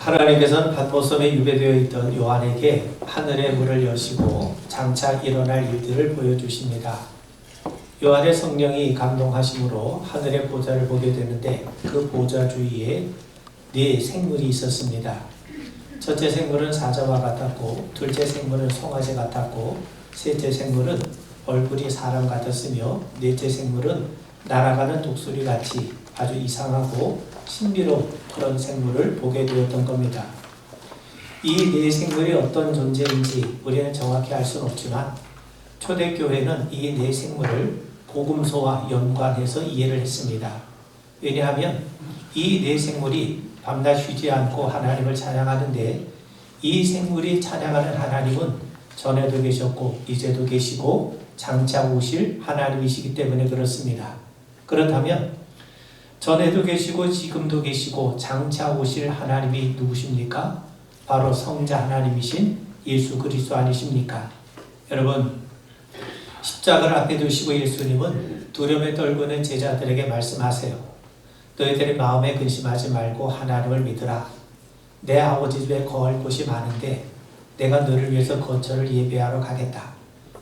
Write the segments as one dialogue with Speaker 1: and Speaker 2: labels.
Speaker 1: 하나님께서는 patmos섬에 유배되어 있던 요한에게 하늘의 문을 여시고 장차 일어날 일들을 보여주십니다. 요한의 성령이 감동하심으로 하늘의 보좌를 보게 되는데 그 보좌 주위에 네 생물이 있었습니다. 첫째 생물은 사자와 같았고, 둘째 생물은 송아지 같았고, 셋째 생물은 얼굴이 사람 같았으며, 넷째 생물은 날아가는 독수리같이 아주 이상하고 신비로운 그런 생물을 보게 되었던 겁니다. 이 네 생물이 어떤 존재인지 우리는 정확히 알 수는 없지만 초대교회는 이 네 생물을 복음서와 연관해서 이해를 했습니다. 왜냐하면 이 네 생물이 밤낮 쉬지 않고 하나님을 찬양하는데, 이 생물이 찬양하는 하나님은 전에도 계셨고 이제도 계시고 장차 오실 하나님이시기 때문에 그렇습니다. 그렇다면 전에도 계시고 지금도 계시고 장차 오실 하나님이 누구십니까? 바로 성자 하나님이신 예수 그리스도 아니십니까? 여러분, 십자가를 앞에 두시고 예수님은 두려움에 떨고는 제자들에게 말씀하세요. 너희들의 마음에 근심하지 말고 하나님을 믿으라. 내 아버지 집에 거할 곳이 많은데 내가 너를 위해서 거처를 예비하러 가겠다.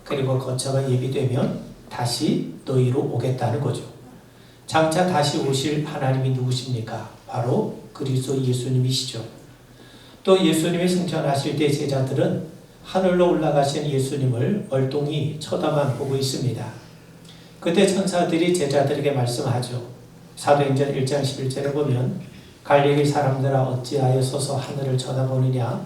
Speaker 1: 그리고 거처가 예비되면 다시 너희로 오겠다는 거죠. 장차 다시 오실 하나님이 누구십니까? 바로 그리스도 예수님이시죠. 또 예수님이 승천하실 때 제자들은 하늘로 올라가신 예수님을 얼뚱히 쳐다만 보고 있습니다. 그때 천사들이 제자들에게 말씀하죠. 사도행전 1장 11절에 보면 갈릴리 사람들아 어찌하여 서서 하늘을 쳐다보느냐?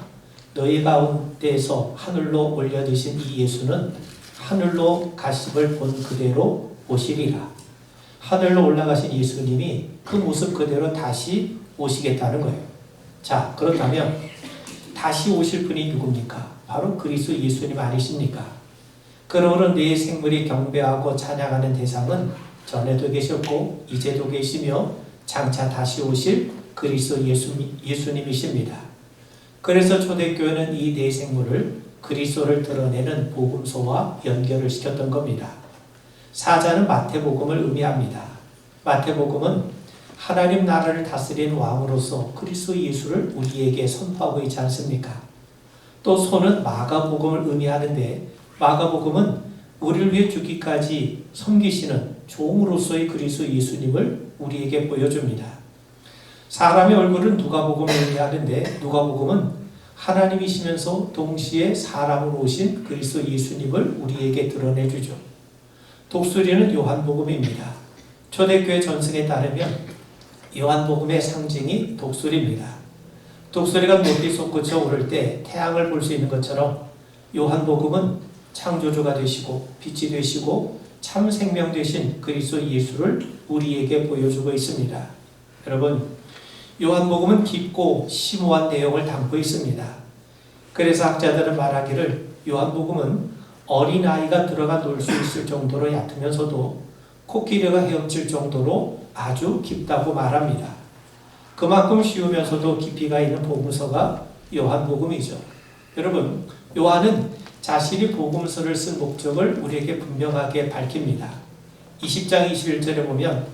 Speaker 1: 너희 가운데서 하늘로 올려드신 이 예수는 하늘로 가심을 본 그대로 오시리라. 하늘로 올라가신 예수님이 그 모습 그대로 다시 오시겠다는 거예요. 자, 그렇다면 다시 오실 분이 누굽니까? 바로 그리스도 예수님 아니십니까? 그러므로 네 생물이 경배하고 찬양하는 대상은 전에도 계셨고 이제도 계시며 장차 다시 오실 그리스도 예수님이십니다. 그래서 초대교회는 이 네 생물을 그리스도를 드러내는 복음서와 연결을 시켰던 겁니다. 사자는 마태복음을 의미합니다. 마태복음은 하나님 나라를 다스리는 왕으로서 그리스도 예수를 우리에게 선포하고 있지 않습니까? 또 소는 마가복음을 의미하는데, 마가복음은 우리를 위해 죽기까지 섬기시는 종으로서의 그리스도 예수님을 우리에게 보여줍니다. 사람의 얼굴은 누가복음을 의미하는데, 누가복음은 하나님이시면서 동시에 사람으로 오신 그리스도 예수님을 우리에게 드러내주죠. 독수리는 요한복음입니다. 초대교회 전승에 따르면 요한복음의 상징이 독수리입니다. 독수리가 높이 솟구쳐 오를 때 태양을 볼 수 있는 것처럼 요한복음은 창조주가 되시고 빛이 되시고 참 생명 되신 그리스도 예수를 우리에게 보여주고 있습니다. 여러분, 요한복음은 깊고 심오한 내용을 담고 있습니다. 그래서 학자들은 말하기를 요한복음은 어린아이가 들어가 놀 수 있을 정도로 얕으면서도 코끼리가 헤엄칠 정도로 아주 깊다고 말합니다. 그만큼 쉬우면서도 깊이가 있는 복음서가 요한복음이죠. 여러분, 요한은 자신이 복음서를 쓴 목적을 우리에게 분명하게 밝힙니다. 20장 21절에 보면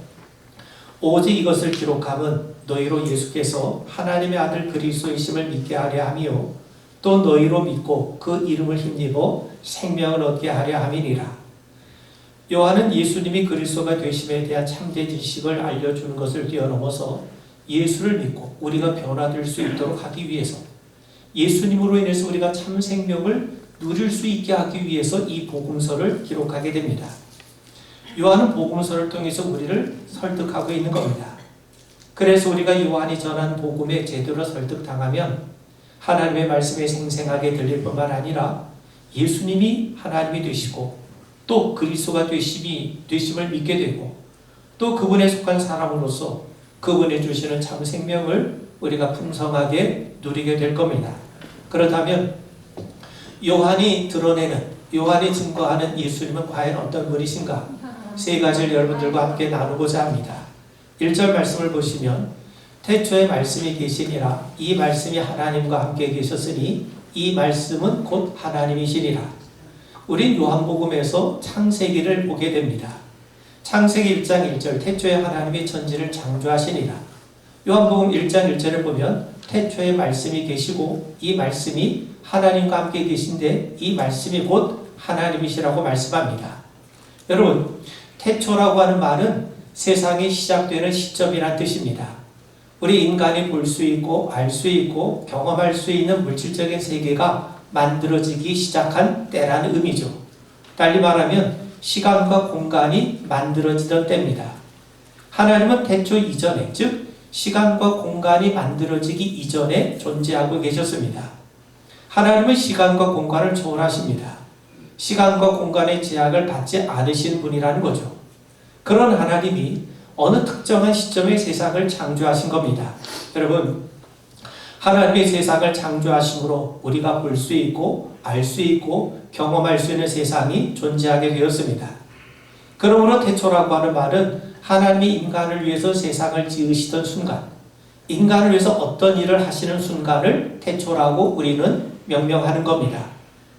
Speaker 1: 오직 이것을 기록함은 너희로 예수께서 하나님의 아들 그리스도이심을 믿게 하려 함이요 또 너희로 믿고 그 이름을 힘입어 생명을 얻게 하려 함이니라. 요한은 예수님이 그리스도가 되심에 대한 참된 지식을 알려주는 것을 뛰어넘어서 예수를 믿고 우리가 변화될 수 있도록 하기 위해서, 예수님으로 인해서 우리가 참 생명을 누릴 수 있게 하기 위해서 이 복음서를 기록하게 됩니다. 요한은 복음서를 통해서 우리를 설득하고 있는 겁니다. 그래서 우리가 요한이 전한 복음에 제대로 설득당하면 하나님의 말씀이 생생하게 들릴 뿐만 아니라 예수님이 하나님이 되시고 또 그리스도가 되심을 믿게 되고 또 그분에 속한 사람으로서 그분이 주시는 참 생명을 우리가 풍성하게 누리게 될 겁니다. 그렇다면 요한이 드러내는, 요한이 증거하는 예수님은 과연 어떤 분이신가? 세 가지를 여러분들과 함께 나누고자 합니다. 1절 말씀을 보시면 태초에 말씀이 계시니라. 이 말씀이 하나님과 함께 계셨으니 이 말씀은 곧 하나님이시니라. 우린 요한복음에서 창세기를 보게 됩니다. 창세기 1장 1절 태초에 하나님이 천지를 창조하시니라. 요한복음 1장 1절을 보면 태초에 말씀이 계시고 이 말씀이 하나님과 함께 계신데 이 말씀이 곧 하나님이시라고 말씀합니다. 여러분, 태초라고 하는 말은 세상이 시작되는 시점이란 뜻입니다. 우리 인간이 볼 수 있고 알 수 있고 경험할 수 있는 물질적인 세계가 만들어지기 시작한 때라는 의미죠. 달리 말하면 시간과 공간이 만들어지던 때입니다. 하나님은 태초 이전에, 즉 시간과 공간이 만들어지기 이전에 존재하고 계셨습니다. 하나님은 시간과 공간을 초월하십니다. 시간과 공간의 제약을 받지 않으신 분이라는 거죠. 그런 하나님이 어느 특정한 시점에 세상을 창조하신 겁니다. 여러분, 하나님의 세상을 창조하심으로 우리가 볼 수 있고 알 수 있고 경험할 수 있는 세상이 존재하게 되었습니다. 그러므로 태초라고 하는 말은 하나님이 인간을 위해서 세상을 지으시던 순간, 인간을 위해서 어떤 일을 하시는 순간을 태초라고 우리는 명명하는 겁니다.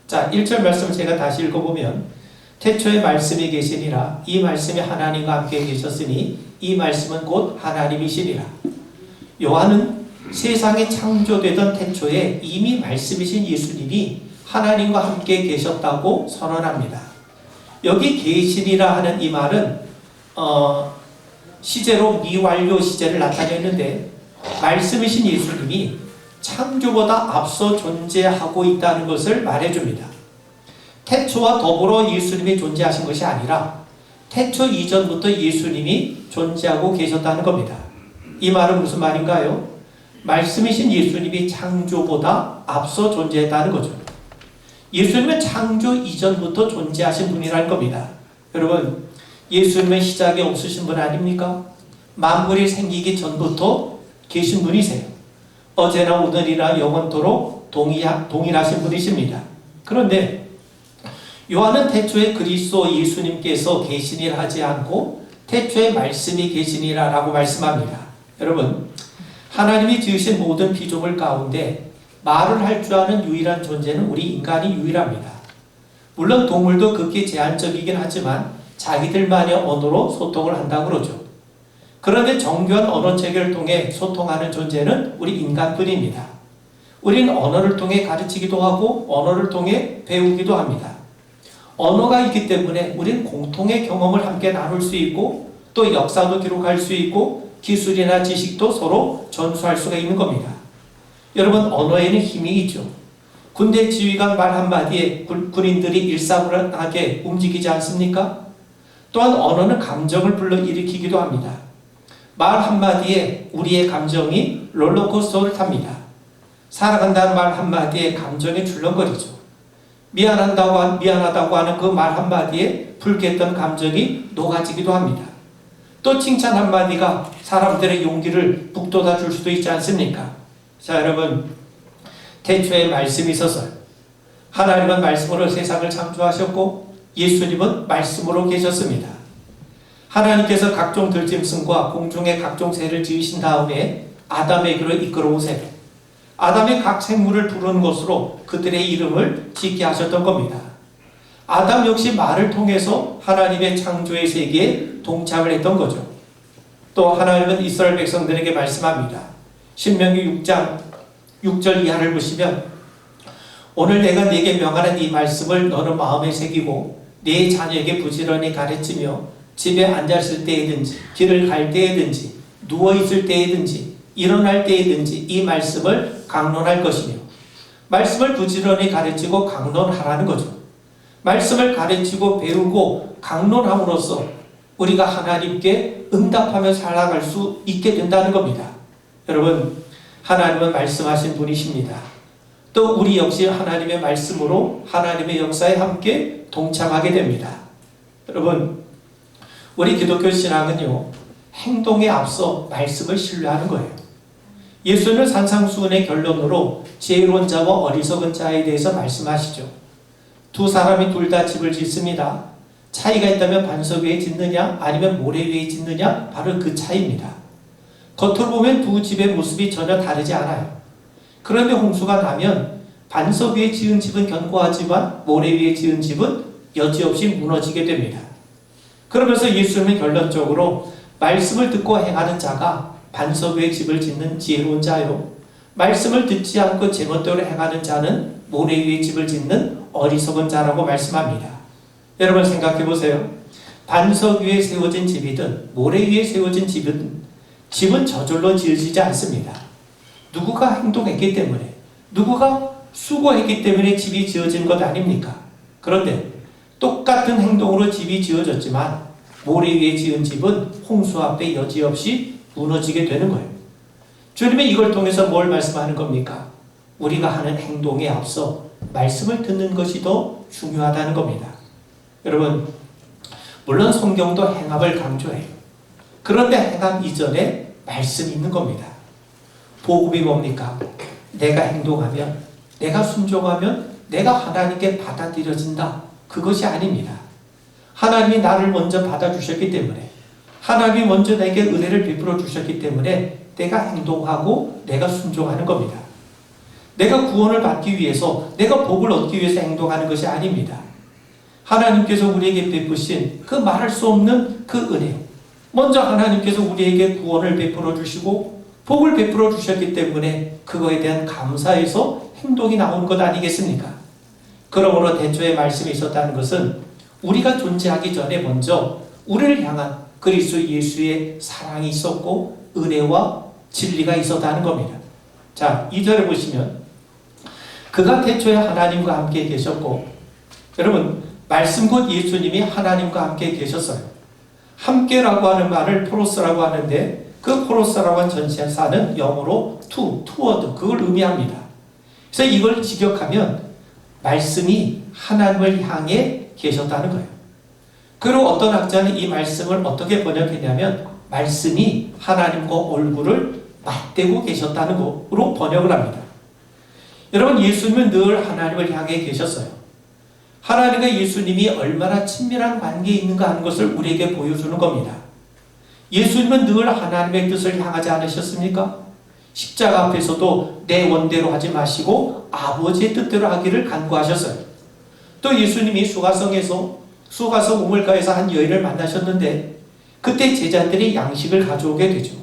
Speaker 1: 자, 1절 말씀을 제가 다시 읽어보면 태초에 말씀이 계시니라 이 말씀이 하나님과 함께 계셨으니 이 말씀은 곧 하나님이시니라. 요한은 세상이 창조되던 태초에 이미 말씀이신 예수님이 하나님과 함께 계셨다고 선언합니다. 여기 계시니라 하는 이 말은 시제로 미완료 시제를 나타내는데 말씀이신 예수님이 창조보다 앞서 존재하고 있다는 것을 말해줍니다. 태초와 더불어 예수님이 존재하신 것이 아니라 태초 이전부터 예수님이 존재하고 계셨다는 겁니다. 이 말은 무슨 말인가요? 말씀이신 예수님이 창조보다 앞서 존재했다는 거죠. 예수님은 창조 이전부터 존재하신 분이라는 겁니다. 여러분, 예수님은 시작이 없으신 분 아닙니까? 만물이 생기기 전부터 계신 분이세요. 어제나 오늘이나 영원토록 동일하신 분이십니다. 그런데 요한은 태초에 그리스도 예수님께서 계시니라 하지 않고 태초에 말씀이 계시니라 라고 말씀합니다. 여러분, 하나님이 지으신 모든 피조물 가운데 말을 할 줄 아는 유일한 존재는 우리 인간이 유일합니다. 물론 동물도 극히 제한적이긴 하지만 자기들만의 언어로 소통을 한다고 그러죠. 그런데 정교한 언어 체계를 통해 소통하는 존재는 우리 인간뿐입니다. 우리는 언어를 통해 가르치기도 하고 언어를 통해 배우기도 합니다. 언어가 있기 때문에 우리는 공통의 경험을 함께 나눌 수 있고 또 역사도 기록할 수 있고 기술이나 지식도 서로 전수할 수가 있는 겁니다. 여러분, 언어에는 힘이 있죠. 군대 지휘관 말 한마디에 군인들이 일사불란하게 움직이지 않습니까? 또한 언어는 감정을 불러일으키기도 합니다. 말 한마디에 우리의 감정이 롤러코스터를 탑니다. 사랑한다는 말 한마디에 감정이 출렁거리죠. 미안하다고 하는 그 말 한마디에 불쾌했던 감정이 녹아지기도 합니다. 또 칭찬 한마디가 사람들의 용기를 북돋아 줄 수도 있지 않습니까? 자, 여러분, 태초에 말씀이 있어서 하나님은 말씀으로 세상을 창조하셨고 예수님은 말씀으로 계셨습니다. 하나님께서 각종 들짐승과 공중의 각종 새를 지으신 다음에 아담에게로 이끌어오세요. 아담의 각 생물을 부르는 것으로 그들의 이름을 짓게 하셨던 겁니다. 아담 역시 말을 통해서 하나님의 창조의 세계에 동참을 했던 거죠. 또 하나님은 이스라엘 백성들에게 말씀합니다. 신명기 6장 6절 이하를 보시면 오늘 내가 네게 명하는 이 말씀을 너는 마음에 새기고 네 자녀에게 부지런히 가르치며 집에 앉았을 때에든지 길을 갈 때에든지 누워있을 때에든지 일어날 때에든지 이 말씀을 강론할 것이며 말씀을 부지런히 가르치고 강론하라는 거죠. 말씀을 가르치고 배우고 강론함으로써 우리가 하나님께 응답하며 살아갈 수 있게 된다는 겁니다. 여러분, 하나님은 말씀하신 분이십니다. 또 우리 역시 하나님의 말씀으로 하나님의 역사에 함께 동참하게 됩니다. 여러분, 우리 기독교 신앙은요, 행동에 앞서 말씀을 신뢰하는 거예요. 예수는 산상수훈의 결론으로 지혜로운 자와 어리석은 자에 대해서 말씀하시죠. 두 사람이 둘 다 집을 짓습니다. 차이가 있다면 반석 위에 짓느냐 아니면 모래 위에 짓느냐, 바로 그 차이입니다. 겉으로 보면 두 집의 모습이 전혀 다르지 않아요. 그런데 홍수가 나면 반석 위에 지은 집은 견고하지만 모래 위에 지은 집은 여지없이 무너지게 됩니다. 그러면서 예수님은 결론적으로 말씀을 듣고 행하는 자가 반석 위에 집을 짓는 지혜로운 자요, 말씀을 듣지 않고 제멋대로 행하는 자는 모래 위에 집을 짓는 어리석은 자라고 말씀합니다. 여러분 생각해 보세요. 반석 위에 세워진 집이든 모래 위에 세워진 집은 저절로 지어지지 않습니다. 누구가 행동했기 때문에, 누구가 수고했기 때문에 집이 지어진 것 아닙니까? 그런데 똑같은 행동으로 집이 지어졌지만 모래 위에 지은 집은 홍수 앞에 여지없이 무너지게 되는 거예요. 주님은 이걸 통해서 뭘 말씀하는 겁니까? 우리가 하는 행동에 앞서 말씀을 듣는 것이 더 중요하다는 겁니다. 여러분, 물론 성경도 행함을 강조해요. 그런데 행함 이전에 말씀이 있는 겁니다. 복음이 뭡니까? 내가 행동하면, 내가 순종하면 내가 하나님께 받아들여진다. 그것이 아닙니다. 하나님이 나를 먼저 받아주셨기 때문에, 하나님이 먼저 내게 은혜를 베풀어 주셨기 때문에 내가 행동하고 내가 순종하는 겁니다. 내가 구원을 받기 위해서, 내가 복을 얻기 위해서 행동하는 것이 아닙니다. 하나님께서 우리에게 베푸신 그 말할 수 없는 그 은혜, 먼저 하나님께서 우리에게 구원을 베풀어 주시고 복을 베풀어 주셨기 때문에 그거에 대한 감사에서 행동이 나온 것 아니겠습니까? 그러므로 대초에 말씀이 있었다는 것은 우리가 존재하기 전에 먼저 우리를 향한 그리스도 예수의 사랑이 있었고 은혜와 진리가 있었다는 겁니다. 자, 2절에 보시면 그가 태초에 하나님과 함께 계셨고, 여러분 말씀 곧 예수님이 하나님과 함께 계셨어요. 함께라고 하는 말을 프로스라고 하는데 그 프로스라고 하는 전치사는 영어로 toward, 그걸 의미합니다. 그래서 이걸 직역하면 말씀이 하나님을 향해 계셨다는 거예요. 그리고 어떤 학자는 이 말씀을 어떻게 번역했냐면 말씀이 하나님과 얼굴을 맞대고 계셨다는 거로 번역을 합니다. 여러분, 예수님은 늘 하나님을 향해 계셨어요. 하나님과 예수님이 얼마나 친밀한 관계에 있는가 하는 것을 우리에게 보여주는 겁니다. 예수님은 늘 하나님의 뜻을 향하지 않으셨습니까? 십자가 앞에서도 내 원대로 하지 마시고 아버지의 뜻대로 하기를 간구하셨어요. 또 예수님이 수가성 우물가에서 한 여인을 만나셨는데 그때 제자들이 양식을 가져오게 되죠.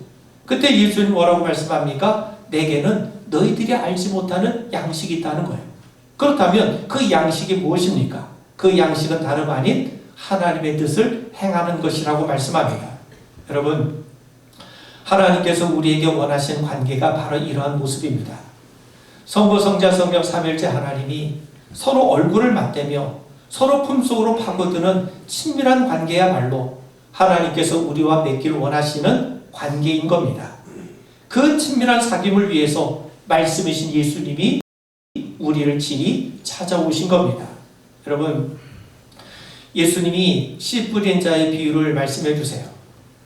Speaker 1: 그때 예수님 뭐라고 말씀합니까? 내게는 너희들이 알지 못하는 양식이 있다는 거예요. 그렇다면 그 양식이 무엇입니까? 그 양식은 다름 아닌 하나님의 뜻을 행하는 것이라고 말씀합니다. 여러분, 하나님께서 우리에게 원하신 관계가 바로 이러한 모습입니다. 성부, 성자, 성령 삼일째 하나님이 서로 얼굴을 맞대며 서로 품속으로 파고드는 친밀한 관계야말로 하나님께서 우리와 맺길 원하시는 관계인 겁니다. 그 친밀한 사귐을 위해서 말씀이신 예수님이 우리를 친히 찾아오신 겁니다. 여러분, 예수님이 씨 뿌린 자의 비유를 말씀해 주세요.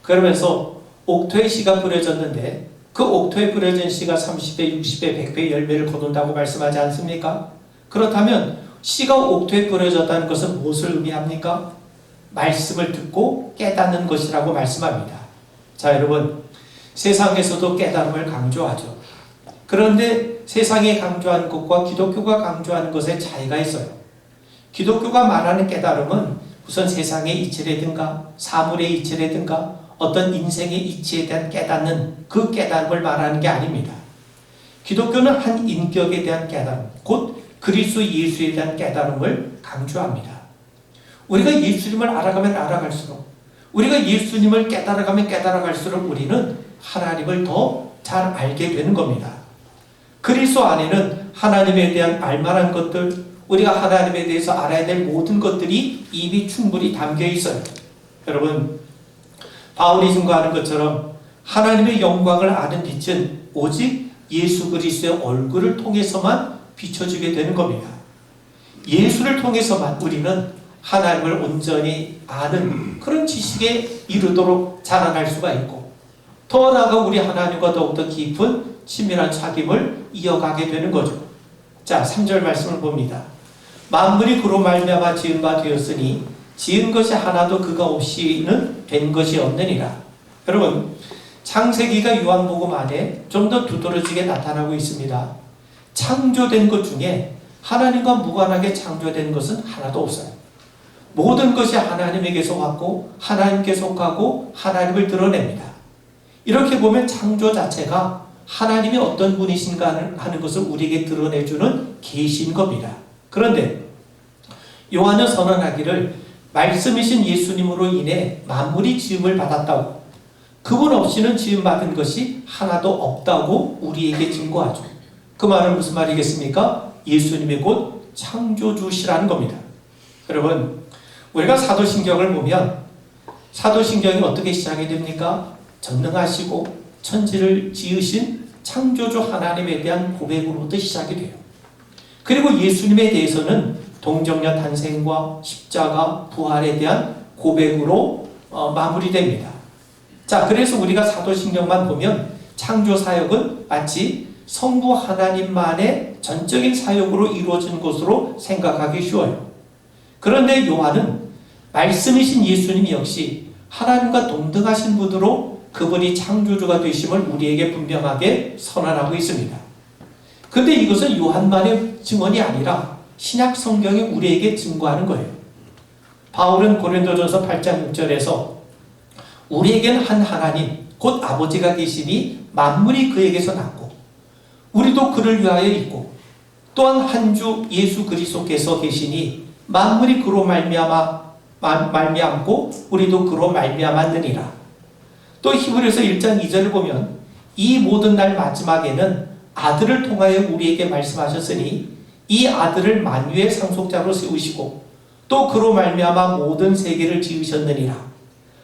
Speaker 1: 그러면서 옥토의 씨가 뿌려졌는데 그 옥토에 뿌려진 씨가 30배, 60배, 100배 열매를 거둔다고 말씀하지 않습니까? 그렇다면 씨가 옥토에 뿌려졌다는 것은 무엇을 의미합니까? 말씀을 듣고 깨닫는 것이라고 말씀합니다. 자, 여러분, 세상에서도 깨달음을 강조하죠. 그런데 세상이 강조하는 것과 기독교가 강조하는 것에 차이가 있어요. 기독교가 말하는 깨달음은 우선 세상의 이치라든가 사물의 이치라든가 어떤 인생의 이치에 대한 깨닫는 그 깨달음을 말하는 게 아닙니다. 기독교는 한 인격에 대한 깨달음, 곧 그리스도 예수에 대한 깨달음을 강조합니다. 우리가 예수님을 알아가면 알아갈수록, 우리가 예수님을 깨달아가면 깨달아갈수록 우리는 하나님을 더 잘 알게 되는 겁니다. 그리스도 안에는 하나님에 대한 알만한 것들, 우리가 하나님에 대해서 알아야 될 모든 것들이 이미 충분히 담겨 있어요. 여러분, 바울이 증거하는 것처럼 하나님의 영광을 아는 빛은 오직 예수 그리스도의 얼굴을 통해서만 비춰지게 되는 겁니다. 예수를 통해서만 우리는 하나님을 온전히 아는 그런 지식에 이르도록 자라날 수가 있고, 더 나아가 우리 하나님과 더욱더 깊은 친밀한 사귐을 이어가게 되는 거죠. 자, 3절 말씀을 봅니다. 만물이 그로 말미암아 지은 바 되었으니 지은 것이 하나도 그가 없이는 된 것이 없느니라. 여러분, 창세기가 요한복음 안에 좀 더 두드러지게 나타나고 있습니다. 창조된 것 중에 하나님과 무관하게 창조된 것은 하나도 없어요. 모든 것이 하나님에게서 왔고 하나님께 속하고 하나님을 드러냅니다. 이렇게 보면 창조 자체가 하나님이 어떤 분이신가 하는 것을 우리에게 드러내주는 계시인 겁니다. 그런데 요한은 선언하기를 말씀이신 예수님으로 인해 만물이 지음을 받았다고, 그분 없이는 지음받은 것이 하나도 없다고 우리에게 증거하죠. 그 말은 무슨 말이겠습니까? 예수님이 곧 창조주시라는 겁니다. 여러분, 우리가 사도신경을 보면 사도신경이 어떻게 시작이 됩니까? 전능하시고 천지를 지으신 창조주 하나님에 대한 고백으로부터 시작이 돼요. 그리고 예수님에 대해서는 동정녀 탄생과 십자가, 부활에 대한 고백으로 마무리됩니다. 자, 그래서 우리가 사도신경만 보면 창조 사역은 마치 성부 하나님만의 전적인 사역으로 이루어진 것으로 생각하기 쉬워요. 그런데 요한은 말씀이신 예수님 역시 하나님과 동등하신 분으로 그분이 창조주가 되심을 우리에게 분명하게 선언하고 있습니다. 그런데 이것은 요한만의 증언이 아니라 신약 성경이 우리에게 증거하는 거예요. 바울은 고린도전서 8장 6절에서 우리에겐 한 하나님 곧 아버지가 계시니 만물이 그에게서 났고 우리도 그를 위하여 있고 또한 한 주 예수 그리스도께서 계시니 만물이 그로 말미암고 우리도 그로 말미암았느니라. 또 히브리서 1장 2절을 보면 이 모든 날 마지막에는 아들을 통하여 우리에게 말씀하셨으니 이 아들을 만유의 상속자로 세우시고 또 그로 말미암아 모든 세계를 지으셨느니라.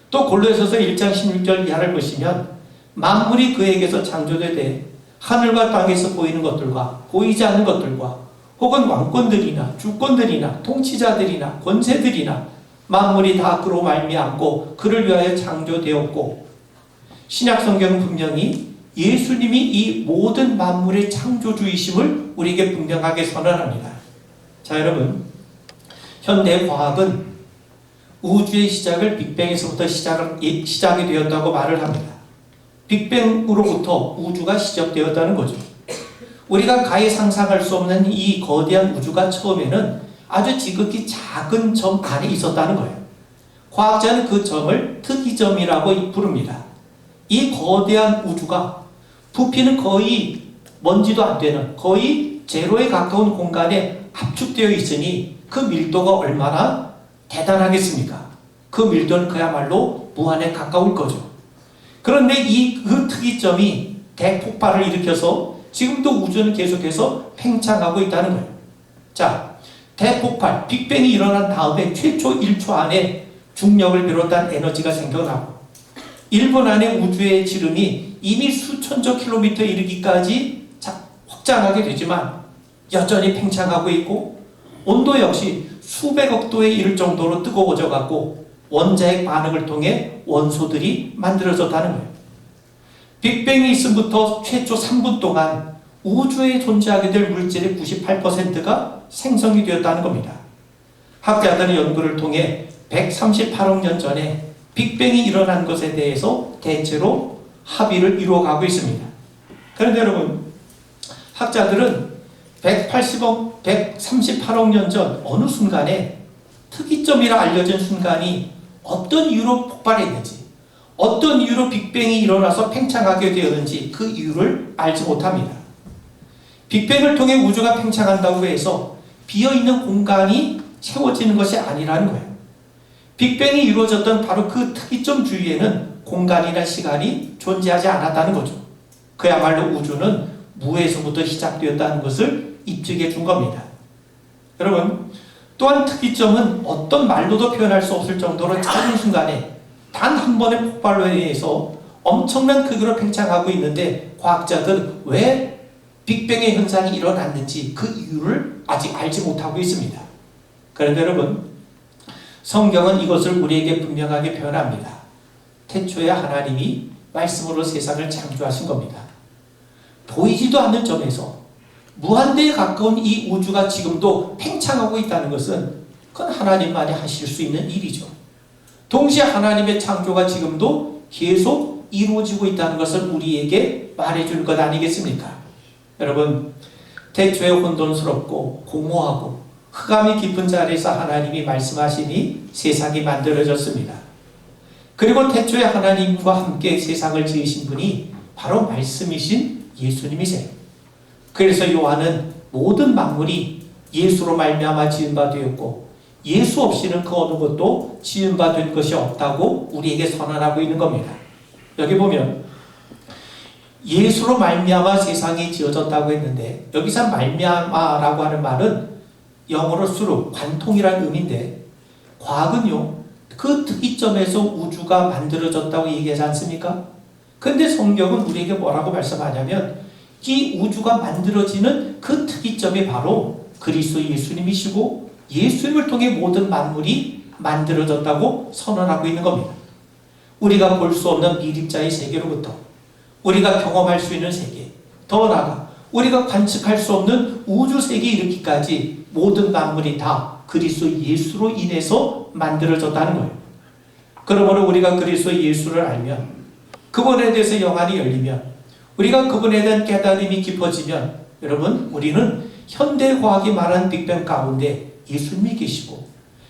Speaker 1: 또 골로새서 1장 16절 이하를 보시면 만물이 그에게서 창조되되 하늘과 땅에서 보이는 것들과 보이지 않는 것들과 혹은 왕권들이나 주권들이나 통치자들이나 권세들이나 만물이 다 그로 말미암고 그를 위하여 창조되었고, 신약 성경은 분명히 예수님이 이 모든 만물의 창조주이심을 우리에게 분명하게 선언합니다. 자, 여러분, 현대 과학은 우주의 시작을 빅뱅에서부터 시작이 되었다고 말을 합니다. 빅뱅으로부터 우주가 시작되었다는 거죠. 우리가 가히 상상할 수 없는 이 거대한 우주가 처음에는 아주 지극히 작은 점 안에 있었다는 거예요. 과학자는 그 점을 특이점이라고 부릅니다. 이 거대한 우주가 부피는 거의 먼지도 안 되는 거의 제로에 가까운 공간에 압축되어 있으니 그 밀도가 얼마나 대단하겠습니까? 그 밀도는 그야말로 무한에 가까울 거죠. 그런데 그 특이점이 대폭발을 일으켜서 지금도 우주는 계속해서 팽창하고 있다는 거예요. 자, 대폭발, 빅뱅이 일어난 다음에 최초 1초 안에 중력을 비롯한 에너지가 생겨나고 1분 안에 우주의 지름이 이미 수천조 킬로미터에 이르기까지 확장하게 되지만 여전히 팽창하고 있고 온도 역시 수백억 도에 이를 정도로 뜨거워져 갖고 원자핵 반응을 통해 원소들이 만들어졌다는 거예요. 빅뱅이 있음부터 최초 3분 동안 우주에 존재하게 될 물질의 98%가 생성이 되었다는 겁니다. 학자들의 연구를 통해 138억 년 전에 빅뱅이 일어난 것에 대해서 대체로 합의를 이루어가고 있습니다. 그런데 여러분, 학자들은 138억 년 전 어느 순간에 특이점이라 알려진 순간이 어떤 이유로 폭발했는지, 어떤 이유로 빅뱅이 일어나서 팽창하게 되었는지 그 이유를 알지 못합니다. 빅뱅을 통해 우주가 팽창한다고 해서 비어있는 공간이 채워지는 것이 아니라는 거예요. 빅뱅이 이루어졌던 바로 그 특이점 주위에는 공간이나 시간이 존재하지 않았다는 거죠. 그야말로 우주는 무에서부터 시작되었다는 것을 입증해 준 겁니다. 여러분, 또한 특이점은 어떤 말로도 표현할 수 없을 정도로 작은 순간에 단 한 번의 폭발로 인해서 엄청난 크기로 팽창하고 있는데 과학자들은 왜 빅뱅의 현상이 일어났는지 그 이유를 아직 알지 못하고 있습니다. 그런데 여러분, 성경은 이것을 우리에게 분명하게 표현합니다. 태초에 하나님이 말씀으로 세상을 창조하신 겁니다. 보이지도 않는 점에서 무한대에 가까운 이 우주가 지금도 팽창하고 있다는 것은 그건 하나님만이 하실 수 있는 일이죠. 동시에 하나님의 창조가 지금도 계속 이루어지고 있다는 것을 우리에게 말해줄 것 아니겠습니까? 여러분, 태초에 혼돈스럽고 공허하고 흑암이 깊은 자리에서 하나님이 말씀하시니 세상이 만들어졌습니다. 그리고 태초에 하나님과 함께 세상을 지으신 분이 바로 말씀이신 예수님이세요. 그래서 요한은 모든 만물이 예수로 말미암아 지은 바 되었고 예수 없이는 그 어느 것도 지은 바 된 것이 없다고 우리에게 선언하고 있는 겁니다. 여기 보면 예수로 말미암아 세상이 지어졌다고 했는데 여기서 말미암아라고 하는 말은 영어로 through, 관통이라는 의미인데 과학은요 그 특이점에서 우주가 만들어졌다고 얘기하지 않습니까? 근데 성경은 우리에게 뭐라고 말씀하냐면 이 우주가 만들어지는 그 특이점이 바로 그리스도 예수님이시고 예수님을 통해 모든 만물이 만들어졌다고 선언하고 있는 겁니다. 우리가 볼 수 없는 미립자의 세계로부터 우리가 경험할 수 있는 세계, 더 나아가 우리가 관측할 수 없는 우주 세계에 이르기까지 모든 만물이 다 그리스도 예수로 인해서 만들어졌다는 거예요. 그러므로 우리가 그리스도 예수를 알면 그분에 대해서 영안이 열리면 우리가 그분에 대한 깨달음이 깊어지면 여러분 우리는 현대과학이 말하는 빅뱅 가운데 예수님이 계시고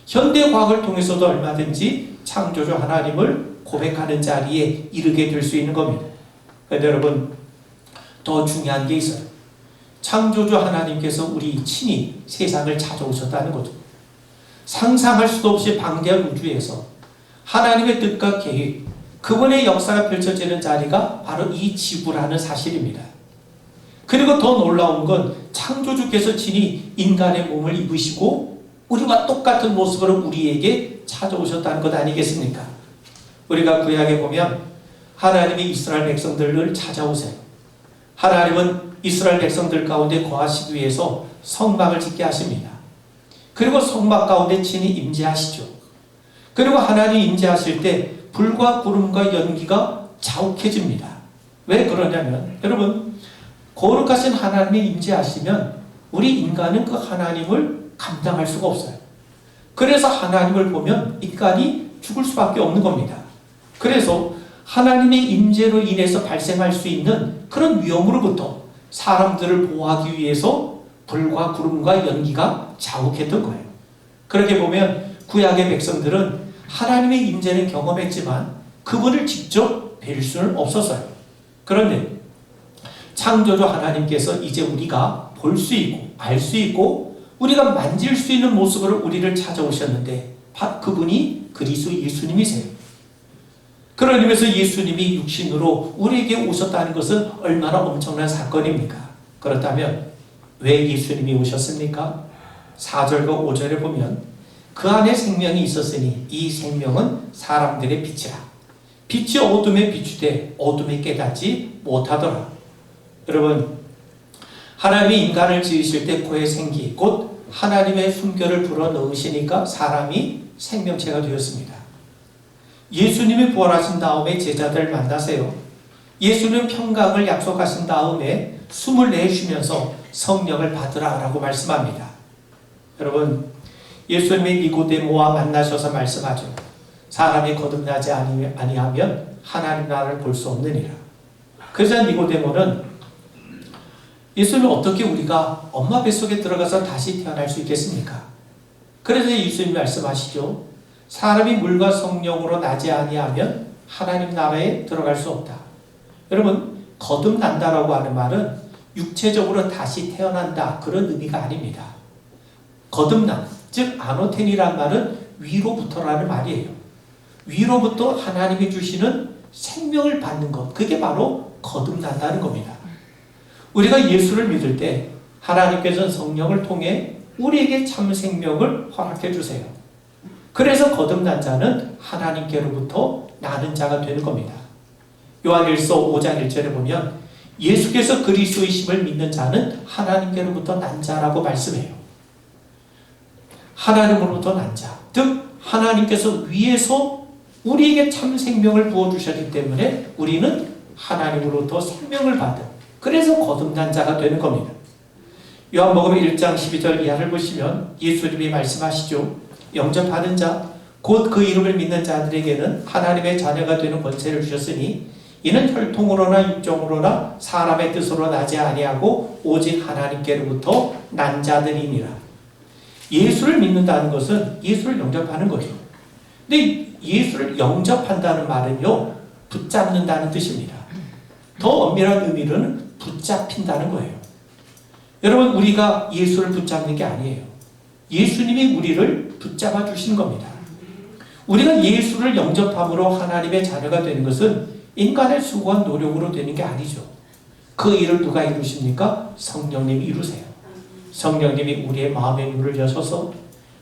Speaker 1: 현대과학을 통해서도 얼마든지 창조주 하나님을 고백하는 자리에 이르게 될 수 있는 겁니다. 그런데 여러분 더 중요한 게 있어요. 창조주 하나님께서 우리 친히 세상을 찾아오셨다는 거죠. 상상할 수도 없이 방대한 우주에서 하나님의 뜻과 계획, 그분의 역사가 펼쳐지는 자리가 바로 이 지구라는 사실입니다. 그리고 더 놀라운 건 창조주께서 친히 인간의 몸을 입으시고 우리와 똑같은 모습으로 우리에게 찾아오셨다는 것 아니겠습니까? 우리가 구약에 보면 하나님이 이스라엘 백성들을 찾아오세요. 하나님은 이스라엘 백성들 가운데 거하시기 위해서 성막을 짓게 하십니다. 그리고 성막 가운데 친히 임재하시죠. 그리고 하나님이 임재하실 때 불과 구름과 연기가 자욱해집니다. 왜 그러냐면 여러분 거룩하신 하나님이 임재하시면 우리 인간은 그 하나님을 감당할 수가 없어요. 그래서 하나님을 보면 인간이 죽을 수밖에 없는 겁니다. 그래서 하나님의 임재로 인해서 발생할 수 있는 그런 위험으로부터 사람들을 보호하기 위해서 불과 구름과 연기가 자욱했던 거예요. 그렇게 보면 구약의 백성들은 하나님의 임재는 경험했지만 그분을 직접 뵐 수는 없었어요. 그런데 창조주 하나님께서 이제 우리가 볼 수 있고 알 수 있고 우리가 만질 수 있는 모습으로 우리를 찾아오셨는데 그분이 그리스도 예수님이세요. 그런 의미에서 예수님이 육신으로 우리에게 오셨다는 것은 얼마나 엄청난 사건입니까? 그렇다면 왜 예수님이 오셨습니까? 4절과 5절에 보면 그 안에 생명이 있었으니 이 생명은 사람들의 빛이라. 빛이 어둠에 비추되 어둠에 깨닫지 못하더라. 여러분 하나님이 인간을 지으실 때 그의 생기 곧 하나님의 숨결을 불어넣으시니까 사람이 생명체가 되었습니다. 예수님이 부활하신 다음에 제자들 만나세요. 예수님 평강을 약속하신 다음에 숨을 내쉬면서 성령을 받으라라고 말씀합니다. 여러분 예수님이 니고데모와 만나셔서 말씀하죠. 사람이 거듭나지 아니하면 하나님 나라를 볼 수 없느니라. 그래서 니고데모는 예수님이 어떻게 우리가 엄마 뱃속에 들어가서 다시 태어날 수 있겠습니까? 그래서 예수님이 말씀하시죠. 사람이 물과 성령으로 나지 아니하면 하나님 나라에 들어갈 수 없다. 여러분 거듭난다라고 하는 말은 육체적으로 다시 태어난다 그런 의미가 아닙니다. 거듭남, 즉 아노텐이라는 말은 위로부터라는 말이에요. 위로부터 하나님이 주시는 생명을 받는 것, 그게 바로 거듭난다는 겁니다. 우리가 예수를 믿을 때 하나님께서는 성령을 통해 우리에게 참 생명을 허락해 주세요. 그래서 거듭난 자는 하나님께로부터 나는 자가 되는 겁니다. 요한일서 5장 1절에 보면 예수께서 그리스도이심을 믿는 자는 하나님께로부터 난 자라고 말씀해요. 하나님으로부터 난 자, 즉 하나님께서 위에서 우리에게 참 생명을 부어주셨기 때문에 우리는 하나님으로부터 생명을 받은, 그래서 거듭난 자가 되는 겁니다. 요한복음 1장 12절 이하를 보시면 예수님이 말씀하시죠. 영접하는 자, 곧 그 이름을 믿는 자들에게는 하나님의 자녀가 되는 권세를 주셨으니 이는 혈통으로나 육정으로나 사람의 뜻으로 나지 아니하고 오직 하나님께로부터 난 자들이니라. 예수를 믿는다는 것은 예수를 영접하는 거죠. 근데 예수를 영접한다는 말은요, 붙잡는다는 뜻입니다. 더 엄밀한 의미로는 붙잡힌다는 거예요. 여러분, 우리가 예수를 붙잡는 게 아니에요. 예수님이 우리를 붙잡아 주신 겁니다. 우리가 예수를 영접함으로 하나님의 자녀가 되는 것은 인간의 수고한 노력으로 되는 게 아니죠. 그 일을 누가 이루십니까? 성령님이 이루세요. 성령님이 우리의 마음의 문을 여셔서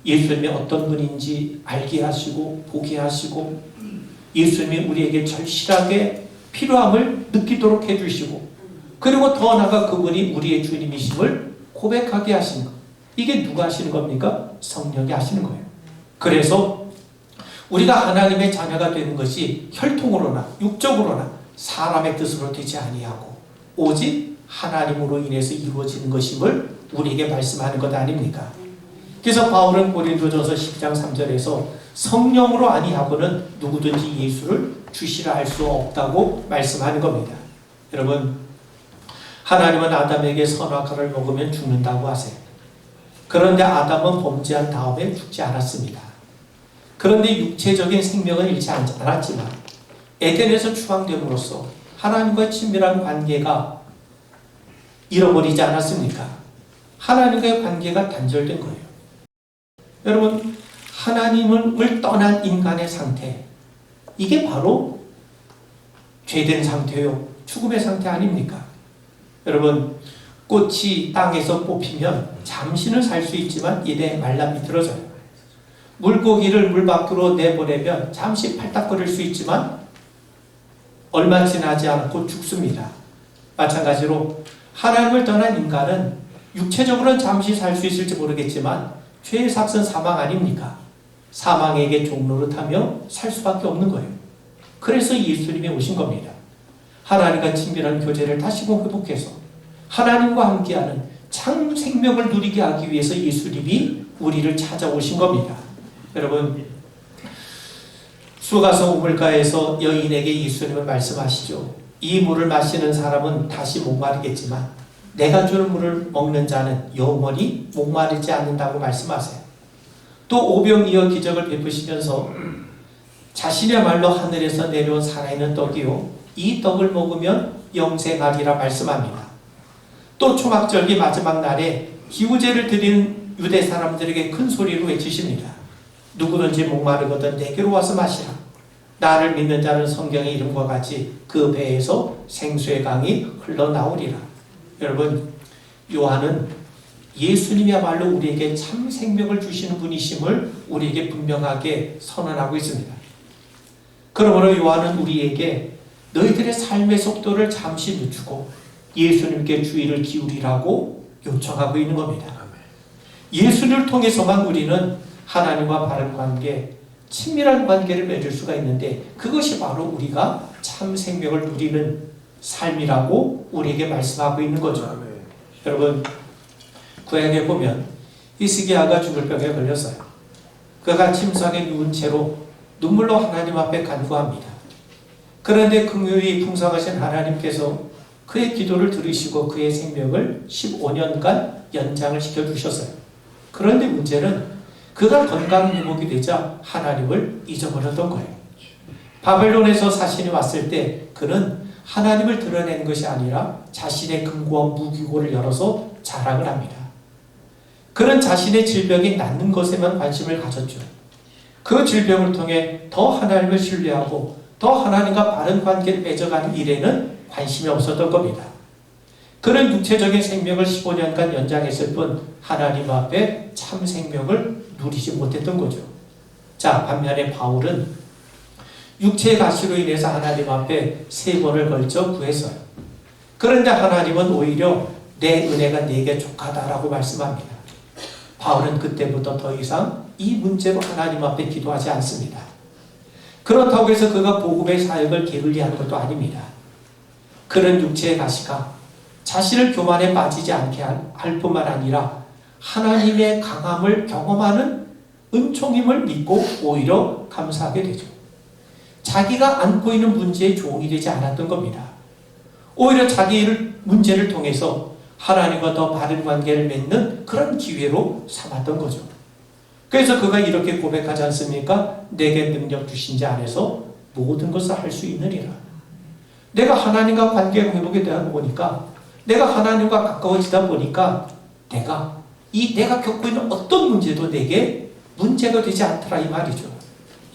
Speaker 1: 예수님이 어떤 분인지 알게 하시고 보게 하시고 예수님이 우리에게 절실하게 필요함을 느끼도록 해주시고 그리고 더 나아가 그분이 우리의 주님이심을 고백하게 하시는 것. 이게 누가 하시는 겁니까? 성령이 하시는 거예요. 그래서 우리가 하나님의 자녀가 되는 것이 혈통으로나 육적으로나 사람의 뜻으로 되지 아니하고 오직 하나님으로 인해서 이루어지는 것임을 우리에게 말씀하는 것 아닙니까? 그래서 바울은 고린도전서 10장 3절에서 성령으로 아니하고는 누구든지 예수를 주시라 할 수 없다고 말씀하는 겁니다. 여러분, 하나님은 아담에게 선악과를 먹으면 죽는다고 하세요. 그런데 아담은 범죄한 다음에 죽지 않았습니다. 그런데 육체적인 생명은 잃지 않았지만 에덴에서 추방됨으로써 하나님과의 친밀한 관계가 잃어버리지 않았습니까? 하나님과의 관계가 단절된 거예요. 여러분, 하나님을 떠난 인간의 상태, 이게 바로 죄된 상태요, 죽음의 상태 아닙니까? 여러분, 꽃이 땅에서 뽑히면 잠시는 살 수 있지만 이내 말라 비틀어져요. 물고기를 물 밖으로 내보내면 잠시 팔딱거릴 수 있지만 얼마 지나지 않고 죽습니다. 마찬가지로 하나님을 떠난 인간은 육체적으로는 잠시 살 수 있을지 모르겠지만 죄의 삭은 사망 아닙니까? 사망에게 종노릇하며 살 수밖에 없는 거예요. 그래서 예수님이 오신 겁니다. 하나님과 친밀한 교제를 다시금 회복해서 하나님과 함께하는 참 생명을 누리게 하기 위해서 예수님이 우리를 찾아오신 겁니다. 여러분, 수가성 우물가에서 여인에게 예수님은 말씀하시죠. 이 물을 마시는 사람은 다시 목마르겠지만 내가 주는 물을 먹는 자는 영원히 목마르지 않는다고 말씀하세요. 또 오병이어 기적을 베푸시면서 자신의 말로 하늘에서 내려온 살아있는 떡이요 이 떡을 먹으면 영생하리라 말씀합니다. 또 초막절기 마지막 날에 기우제를 드리는 유대 사람들에게 큰 소리로 외치십니다. 누구든지 목마르거든 내게로 와서 마시라. 나를 믿는 자는 성경의 이름과 같이 그 배에서 생수의 강이 흘러나오리라. 여러분, 요한은 예수님이야말로 우리에게 참 생명을 주시는 분이심을 우리에게 분명하게 선언하고 있습니다. 그러므로 요한은 우리에게 너희들의 삶의 속도를 잠시 늦추고 예수님께 주의를 기울이라고 요청하고 있는 겁니다. 예수를 통해서만 우리는 하나님과 바른 관계, 친밀한 관계를 맺을 수가 있는데 그것이 바로 우리가 참 생명을 누리는 삶이라고 우리에게 말씀하고 있는 거죠. 여러분, 구약에 보면 히스기야가 죽을 병에 걸렸어요. 그가 침상에 누운 채로 눈물로 하나님 앞에 간구합니다. 그런데 긍휼히 풍성하신 하나님께서 그의 기도를 들으시고 그의 생명을 15년간 연장을 시켜주셨어요. 그런데 문제는 그가 건강 회복이 되자 하나님을 잊어버렸던 거예요. 바벨론에서 사신이 왔을 때 그는 하나님을 드러내는 것이 아니라 자신의 금고와 무기고를 열어서 자랑을 합니다. 그는 자신의 질병이 낫는 것에만 관심을 가졌죠. 그 질병을 통해 더 하나님을 신뢰하고 더 하나님과 바른 관계를 맺어가는 일에는 관심이 없었던 겁니다. 그는 육체적인 생명을 15년간 연장했을 뿐 하나님 앞에 참 생명을 누리지 못했던 거죠. 자, 반면에 바울은 육체의 가시로 인해서 하나님 앞에 3번을 걸쳐 구했어요. 그런데 하나님은 오히려 내 은혜가 네게 족하다라고 말씀합니다. 바울은 그때부터 더 이상 이 문제로 하나님 앞에 기도하지 않습니다. 그렇다고 해서 그가 복음의 사역을 게을리하는 것도 아닙니다. 그는 육체의 가시가 자신을 교만에 빠지지 않게 할 뿐만 아니라 하나님의 강함을 경험하는 은총임을 믿고 오히려 감사하게 되죠. 자기가 안고 있는 문제의 종이 되지 않았던 겁니다. 오히려 자기의 문제를 통해서 하나님과 더 바른 관계를 맺는 그런 기회로 삼았던 거죠. 그래서 그가 이렇게 고백하지 않습니까? 내게 능력 주신 자 안에서 모든 것을 할 수 있느니라. 내가 하나님과 관계가 회복에 대한 거 보니까 내가 하나님과 가까워지다 보니까 내가 겪고 있는 어떤 문제도 내게 문제가 되지 않더라 이 말이죠.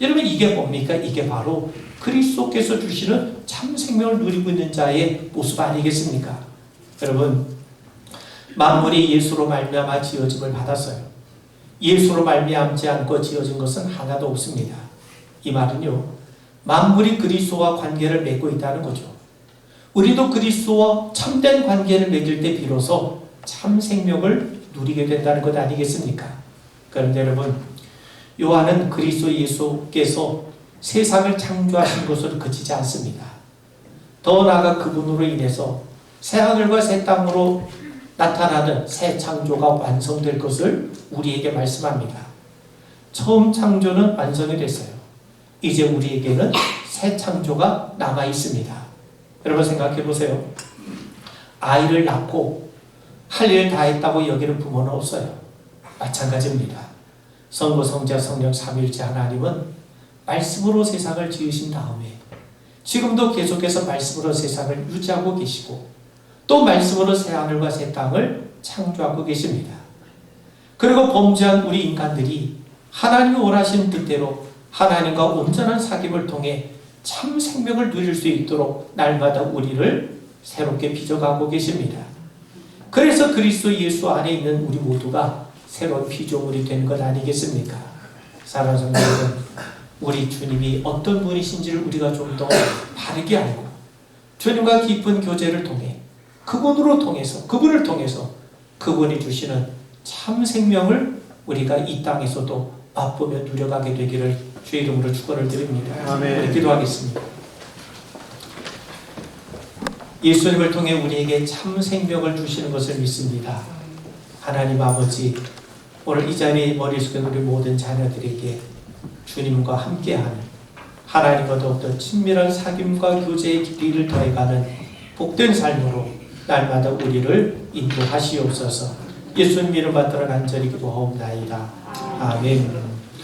Speaker 1: 여러분 이게 뭡니까? 이게 바로 그리스도께서 주시는 참 생명을 누리고 있는 자의 모습 아니겠습니까? 여러분 만물이 예수로 말미암아 지어짐을 받았어요. 예수로 말미암지 않고 지어진 것은 하나도 없습니다. 이 말은요, 만물이 그리스도와 관계를 맺고 있다는 거죠. 우리도 그리스도와 참된 관계를 맺을 때 비로소 참 생명을 누리게 된다는 것 아니겠습니까? 그런데 여러분, 요한은 그리스도 예수께서 세상을 창조하신 것으로 그치지 않습니다. 더 나아가 그분으로 인해서 새하늘과 새 땅으로 나타나는 새 창조가 완성될 것을 우리에게 말씀합니다. 처음 창조는 완성이 됐어요. 이제 우리에게는 새 창조가 남아 있습니다. 여러분 생각해 보세요. 아이를 낳고 할 일 다 했다고 여기는 부모는 없어요. 마찬가지입니다. 성부, 성자, 성령 삼위일체 하나님은 말씀으로 세상을 지으신 다음에 지금도 계속해서 말씀으로 세상을 유지하고 계시고 또 말씀으로 새하늘과 새 땅을 창조하고 계십니다. 그리고 범죄한 우리 인간들이 하나님이 원하시는 뜻대로 하나님과 온전한 사귐을 통해 참 생명을 누릴 수 있도록 날마다 우리를 새롭게 빚어가고 계십니다. 그래서 그리스도 예수 안에 있는 우리 모두가 새로운 피조물이 된 것 아니겠습니까? 사랑하는 성도 여러분, 우리 주님이 어떤 분이신지를 우리가 좀 더 바르게 알고 주님과 깊은 교제를 통해 그분을 통해서 그분이 주시는 참 생명을 우리가 이 땅에서도 맛보며 누려가게 되기를 주의 이름으로 축원을 드립니다.
Speaker 2: 아멘.
Speaker 1: 우리 기도하겠습니다. 예수님을 통해 우리에게 참 생명을 주시는 것을 믿습니다. 하나님 아버지, 오늘 이 자리에 머릿속에 우리 모든 자녀들에게 주님과 함께하는 하나님과 더욱더 친밀한 사귐과 교제의 깊이를 더해가는 복된 삶으로 날마다 우리를 인도하시옵소서. 예수님 이름 받들어 간절히 기도하옵나이다. 아멘.